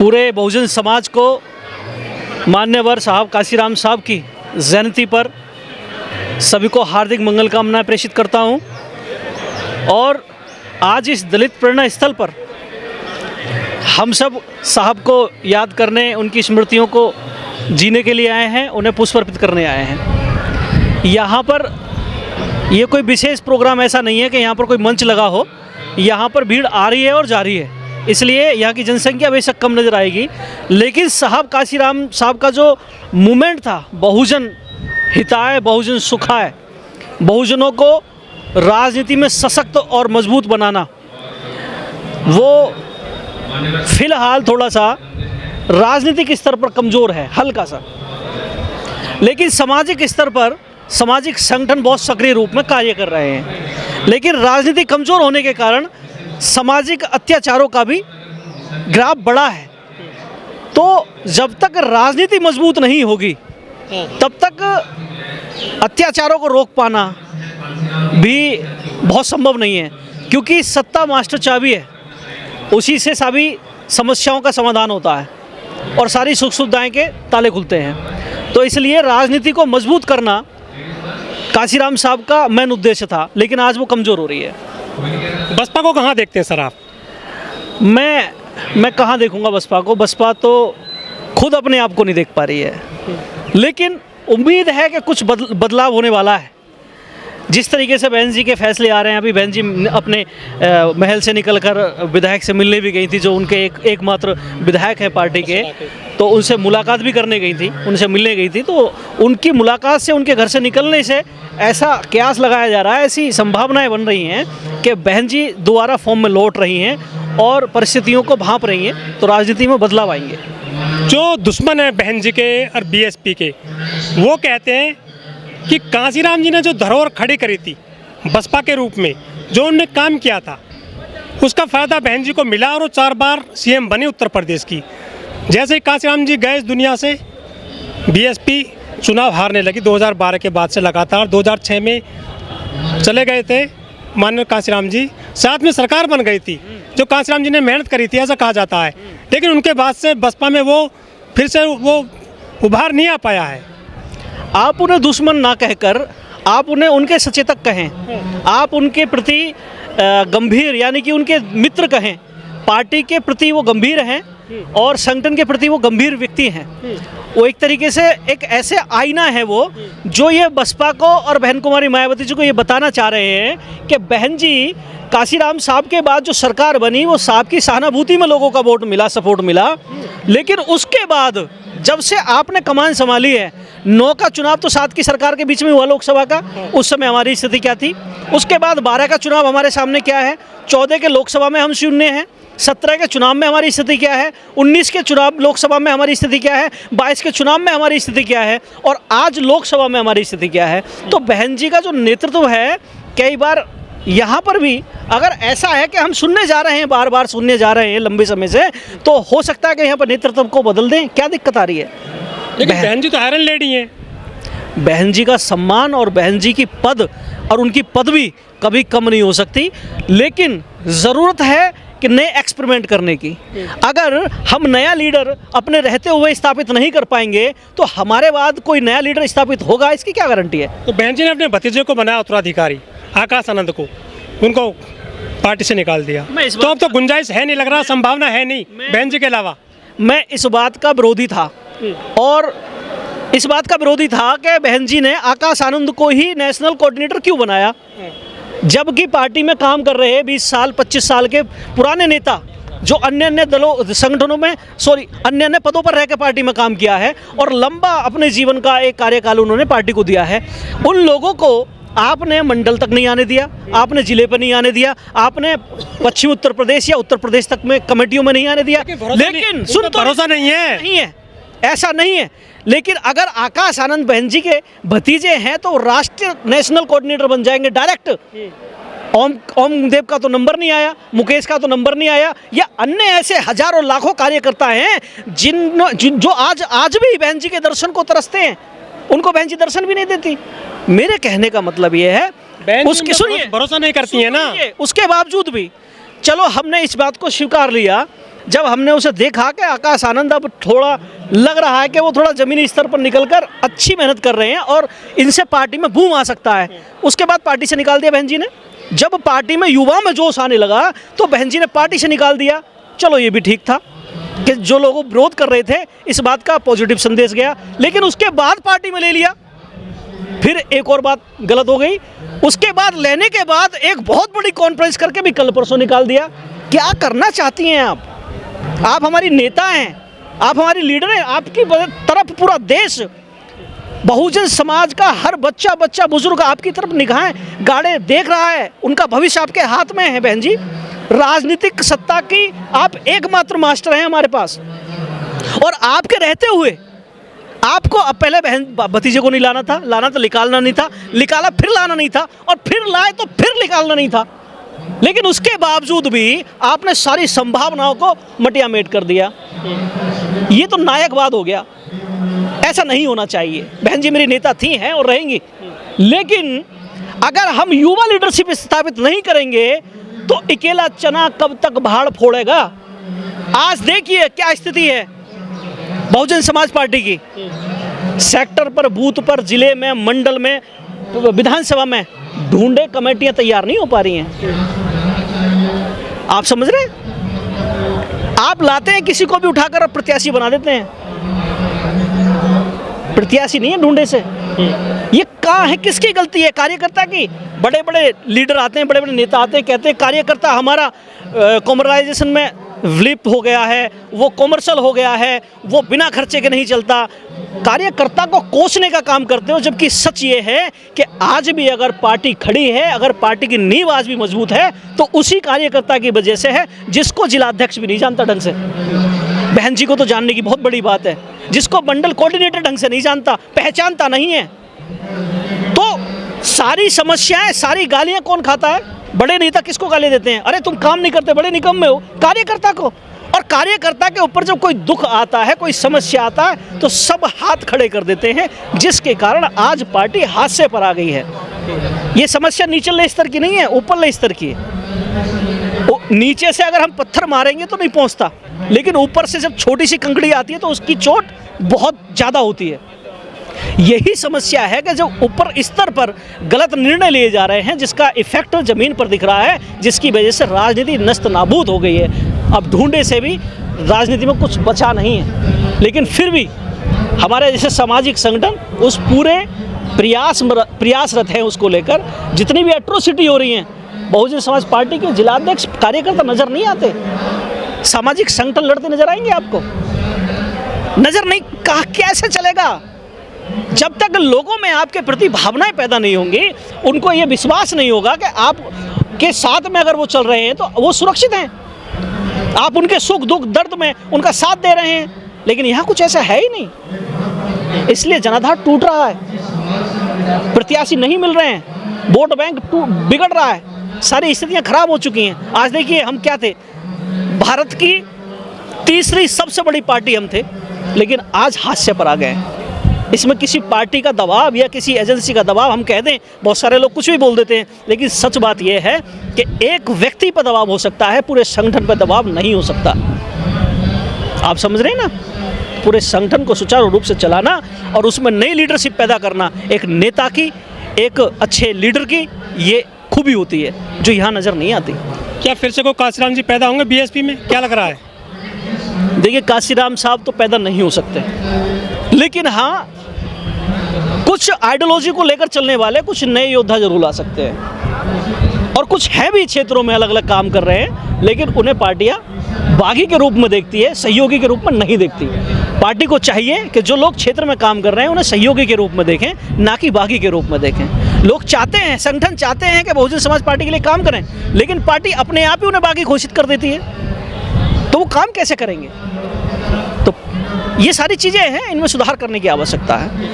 पूरे बहुजन समाज को मान्यवर साहब काशीराम साहब की जयंती पर सभी को हार्दिक मंगल कामनाएं प्रेषित करता हूं। और आज इस दलित प्रेरणा स्थल पर हम सब साहब को याद करने, उनकी स्मृतियों को जीने के लिए आए हैं, उन्हें पुष्प अर्पित करने आए हैं। यहाँ पर ये कोई विशेष प्रोग्राम ऐसा नहीं है कि यहाँ पर कोई मंच लगा हो। यहाँ पर भीड़ आ रही है और जा रही है, इसलिए यहाँ की जनसंख्या बेशक कम नज़र आएगी, लेकिन साहब काशीराम साहब का जो मूवमेंट था, बहुजन हिताय बहुजन सुखाय, बहुजनों को राजनीति में सशक्त और मजबूत बनाना, वो फिलहाल थोड़ा सा राजनीतिक स्तर पर कमज़ोर है, हल्का सा, लेकिन सामाजिक स्तर पर सामाजिक संगठन बहुत सक्रिय रूप में कार्य कर रहे हैं। लेकिन राजनीति कमज़ोर होने के कारण सामाजिक अत्याचारों का भी ग्राफ बढ़ा है। तो जब तक राजनीति मजबूत नहीं होगी तब तक अत्याचारों को रोक पाना भी बहुत संभव नहीं है, क्योंकि सत्ता मास्टर चाबी है, उसी से सभी समस्याओं का समाधान होता है और सारी सुख सुविधाएं के ताले खुलते हैं। तो इसलिए राजनीति को मजबूत करना काशीराम साहब का मेन उद्देश्य था, लेकिन आज वो कमज़ोर हो रही है। बसपा को कहाँ देखते हैं सर आप? मैं कहाँ देखूंगा बसपा को? बसपा तो खुद अपने आप को नहीं देख पा रही है, लेकिन उम्मीद है कि कुछ बदलाव होने वाला है। जिस तरीके से बहन जी के फैसले आ रहे हैं, अभी बहन जी अपने महल से निकलकर विधायक से मिलने भी गई थी, जो उनके एकमात्र विधायक हैं पार्टी के, तो उनसे मुलाकात भी करने गई थी, उनसे मिलने गई थी। तो उनकी मुलाकात से, उनके घर से निकलने से ऐसा कयास लगाया जा रहा है, ऐसी संभावनाएं बन रही हैं कि बहन जी दोबारा फॉर्म में लौट रही हैं और परिस्थितियों को भांप रही हैं, तो राजनीति में बदलाव आएंगे। जो दुश्मन है बहन जी के और बीएसपी के, वो कहते हैं कि काशीराम जी ने जो धरोहर खड़ी करी थी बसपा के रूप में, जो उन्होंने काम किया था, उसका फ़ायदा बहन जी को मिला और वो 4 बार सीएम बने उत्तर प्रदेश की। जैसे ही काशीराम जी गए इस दुनिया से, बीएसपी चुनाव हारने लगी 2012 के बाद से लगातार। 2006 में चले गए थे माननीय काशीराम जी, साथ में सरकार बन गई थी जो काशीराम जी ने मेहनत करी थी, ऐसा कहा जाता है। लेकिन उनके बाद से बसपा में वो फिर से वो उभार नहीं आ पाया है। आप उन्हें दुश्मन ना कहकर आप उन्हें उनके सचेतक कहें, आप उनके प्रति गंभीर यानी कि उनके मित्र कहें। पार्टी के प्रति वो गंभीर हैं और संगठन के प्रति वो गंभीर व्यक्ति हैं। वो एक तरीके से एक ऐसे आईना है वो, जो ये बसपा को और बहन कुमारी मायावती जी को ये बताना चाह रहे हैं कि बहन जी काशीराम साहब के बाद जो सरकार बनी, वो साहब की सहानुभूति में लोगों का वोट मिला, सपोर्ट मिला। लेकिन उसके बाद जब से आपने कमान संभाली है, 9 का चुनाव तो 7 की सरकार के बीच में हुआ लोकसभा का, उस समय हमारी स्थिति क्या थी। उसके बाद 12 का चुनाव हमारे सामने क्या है, 14 के लोकसभा में हम शून्य हैं, 17 के चुनाव में हमारी स्थिति क्या है, 19 के चुनाव लोकसभा में हमारी स्थिति क्या है, 22 के चुनाव में हमारी स्थिति क्या है, और आज लोकसभा में हमारी स्थिति क्या है। तो बहन जी का जो नेतृत्व है, कई बार यहाँ पर भी अगर ऐसा है कि हम सुनने जा रहे हैं, बार बार सुनने जा रहे हैं लंबे समय से, तो हो सकता है कि यहाँ पर नेतृत्व को बदल दें। क्या दिक्कत आ रही है? लेकिन बहन जी तो आयरन लेडी हैं। बहन जी का सम्मान और बहन जी की पद और उनकी पदवी कभी कम नहीं हो सकती, लेकिन ज़रूरत है कि नए एक्सपेरिमेंट करने की। अगर हम नया लीडर अपने रहते हुए स्थापित नहीं कर पाएंगे तो हमारे बाद कोई नया लीडर स्थापित होगा, इसकी क्या गारंटी है? तो बहन जी ने अपने भतीजे को बनाया उत्तराधिकारी, आकाश आनंद को, उनको पार्टी से निकाल दिया। तो अब तो गुंजाइश है नहीं, लग रहा संभावना है नहीं बहन जी के अलावा। मैं इस बात का विरोधी था और इस बात का विरोधी था कि बहन जी ने आकाश आनंद को ही नेशनल कोऑर्डिनेटर क्यों बनाया, जबकि पार्टी में काम कर रहे 20 साल 25 साल के पुराने नेता, जो अन्य दलों संगठनों में अन्य पदों पर रह के पार्टी में काम किया है और लंबा अपने जीवन का एक कार्यकाल उन्होंने पार्टी को दिया है, उन लोगों को आपने मंडल तक नहीं आने दिया, आपने जिले पर नहीं आने दिया, आपने पश्चिम उत्तर प्रदेश या उत्तर प्रदेश तक में कमेटियों में नहीं आने दिया। लेकिन सुन, भरोसा नहीं है, ऐसा नहीं है। लेकिन अगर आकाश आनंद बहन जी के भतीजे हैं तो राष्ट्रीय नेशनल कोऑर्डिनेटर बन जाएंगे डायरेक्ट। ओम देव का तो नंबर नहीं आया, मुकेश का तो नंबर नहीं आया, या अन्य ऐसे हजारों लाखों कार्यकर्ता हैं जो आज भी बहन जी के दर्शन को तरसते हैं, उनको बहन जी दर्शन भी नहीं देती। मेरे कहने का मतलब ये है, उसके सुनिए, भरोसा नहीं करती है ना, उसके बावजूद भी चलो हमने इस बात को स्वीकार लिया जब हमने उसे देखा कि आकाश आनंद अब थोड़ा लग रहा है कि वो थोड़ा ज़मीनी स्तर पर निकलकर अच्छी मेहनत कर रहे हैं और इनसे पार्टी में बूम आ सकता है, उसके बाद पार्टी से निकाल दिया बहन जी ने। जब पार्टी में युवा में जोश आने लगा तो बहन जी ने पार्टी से निकाल दिया। चलो ये भी ठीक था कि जो लोग विरोध कर रहे थे इस बात का पॉजिटिव संदेश गया, लेकिन उसके बाद पार्टी में ले लिया, फिर एक और बात गलत हो गई। उसके बाद लेने के बाद एक बहुत बड़ी कॉन्फ्रेंस करके भी कल परसों निकाल दिया। क्या करना चाहती हैं आप? आप हमारी नेता हैं, आप हमारी लीडर हैं, आपकी तरफ पूरा देश, बहुजन समाज का हर बच्चा बच्चा बुजुर्ग आपकी तरफ निगाहें गाड़े देख रहा है, उनका भविष्य आपके हाथ में है बहन जी। राजनीतिक सत्ता की आप एकमात्र मास्टर हैं हमारे पास, और आपके रहते हुए आपको अब पहले बहन भतीजे को नहीं लाना था, लाना तो निकालना नहीं था, निकाला फिर लाना नहीं था, और फिर लाए तो फिर निकालना नहीं था, लेकिन उसके बावजूद भी आपने सारी संभावनाओं को मटिया मेट कर दिया। ये तो नायकवाद हो गया, ऐसा नहीं होना चाहिए। बहन जी मेरी नेता थी, हैं और रहेंगी, लेकिन अगर हम युवा लीडरशिप स्थापित नहीं करेंगे तो अकेला चना कब तक भाड़ फोड़ेगा। आज देखिए क्या स्थिति है बहुजन समाज पार्टी की, सेक्टर पर, बूथ पर, जिले में, मंडल में, विधानसभा में ढूंढे कमेटियां तैयार नहीं हो पा रही हैं। आप समझ रहे हैं? आप लाते हैं किसी को भी उठाकर प्रत्याशी बना देते हैं, प्रत्याशी नहीं है ढूंढे से। ये कहाँ है, किसकी गलती है? कार्यकर्ता की। बड़े बड़े लीडर आते हैं, बड़े बड़े नेता आते हैं, कहते हैं कार्यकर्ता हमारा कॉमर्शलाइजेशन में विलिप्त हो गया है, वो कॉमर्शियल हो गया है, वो बिना खर्चे के नहीं चलता। कार्यकर्ता को कोसने का काम करते हो, जबकि सच ये है कि आज भी अगर पार्टी खड़ी है, अगर पार्टी की नींव आज भी मजबूत है तो उसी कार्यकर्ता की वजह से है, जिसको जिलाध्यक्ष भी नहीं जानता ढंग से। बहन जी को तो जानने की बहुत बड़ी बात है, जिसको मंडल कोऑर्डिनेटर ढंग से नहीं जानता, पहचानता नहीं है। तो सारी समस्याएं, सारी गालियां कौन खाता है? बड़े नेता किसको गाली देते हैं? अरे तुम काम नहीं करते, बड़े निकम्मे हो। कार्यकर्ता को। और कार्यकर्ता के ऊपर जब कोई दुख आता है, कोई समस्या आता है, तो सब हाथ खड़े कर देते हैं, जिसके कारण आज पार्टी हादसे पर आ गई है। ये समस्या निचले स्तर की नहीं है, ऊपरले स्तर की है। नीचे से अगर हम पत्थर मारेंगे तो नहीं पहुंचता, लेकिन ऊपर से जब छोटी सी कंकड़ी आती है तो उसकी चोट बहुत ज़्यादा होती है। यही समस्या है कि जो ऊपर स्तर पर गलत निर्णय लिए जा रहे हैं, जिसका इफेक्ट ज़मीन पर दिख रहा है, जिसकी वजह से राजनीति नस्त नाबूद हो गई है। अब ढूंढे से भी राजनीति में कुछ बचा नहीं है, लेकिन फिर भी हमारे जैसे सामाजिक संगठन उस पूरे प्रयासरत हैं उसको लेकर। जितनी भी एट्रोसिटी हो रही हैं, बहुजन समाज पार्टी के जिलाध्यक्ष कार्यकर्ता नज़र नहीं आते, सामाजिक संगठन लड़ते नजर आएंगे आपको? नज़र नहीं। कहा कैसे चलेगा? जब तक लोगों में आपके प्रति भावनाएं पैदा नहीं होंगी, उनको ये विश्वास नहीं होगा कि आप के साथ में अगर वो चल रहे हैं तो वो सुरक्षित हैं, आप उनके सुख दुख दर्द में उनका साथ दे रहे हैं। लेकिन यहाँ कुछ ऐसा है ही नहीं, इसलिए जनाधार टूट रहा है, प्रत्याशी नहीं मिल रहे हैं, वोट बैंक बिगड़ रहा है, सारी स्थितियाँ खराब हो चुकी हैं। आज देखिए हम क्या थे, भारत की तीसरी सबसे बड़ी पार्टी हम थे, लेकिन आज हादसे पर आ गए हैं। इसमें किसी पार्टी का दबाव या किसी एजेंसी का दबाव हम कह दें, बहुत सारे लोग कुछ भी बोल देते हैं, लेकिन सच बात यह है कि एक व्यक्ति पर दबाव हो सकता है, पूरे संगठन पर दबाव नहीं हो सकता। आप समझ रहे हैं ना? पूरे संगठन को सुचारू रूप से चलाना और उसमें नई लीडरशिप पैदा करना एक नेता की, एक अच्छे लीडर की ये खूबी होती है, जो यहाँ नज़र नहीं आती। क्या फिर से कोई काशीराम जी पैदा होंगे बीएसपी में? क्या लग रहा है? देखिए, काशीराम साहब तो पैदा नहीं हो सकते, लेकिन हाँ कुछ आइडियोलॉजी को लेकर चलने वाले कुछ नए योद्धा जरूर आ सकते हैं, और कुछ है भी क्षेत्रों में अलग अलग काम कर रहे हैं, लेकिन उन्हें पार्टियां बागी के रूप में देखती है, सहयोगी के रूप में नहीं देखती। पार्टी को चाहिए कि जो लोग क्षेत्र में काम कर रहे हैं उन्हें सहयोगी के रूप में देखें, ना कि बागी के रूप में देखें। लोग चाहते हैं, संगठन चाहते हैं कि बहुजन समाज पार्टी के लिए काम करें, लेकिन पार्टी अपने आप ही उन्हें बागी घोषित कर देती है, तो वो काम कैसे करेंगे? तो ये सारी चीज़ें हैं, इनमें सुधार करने की आवश्यकता है।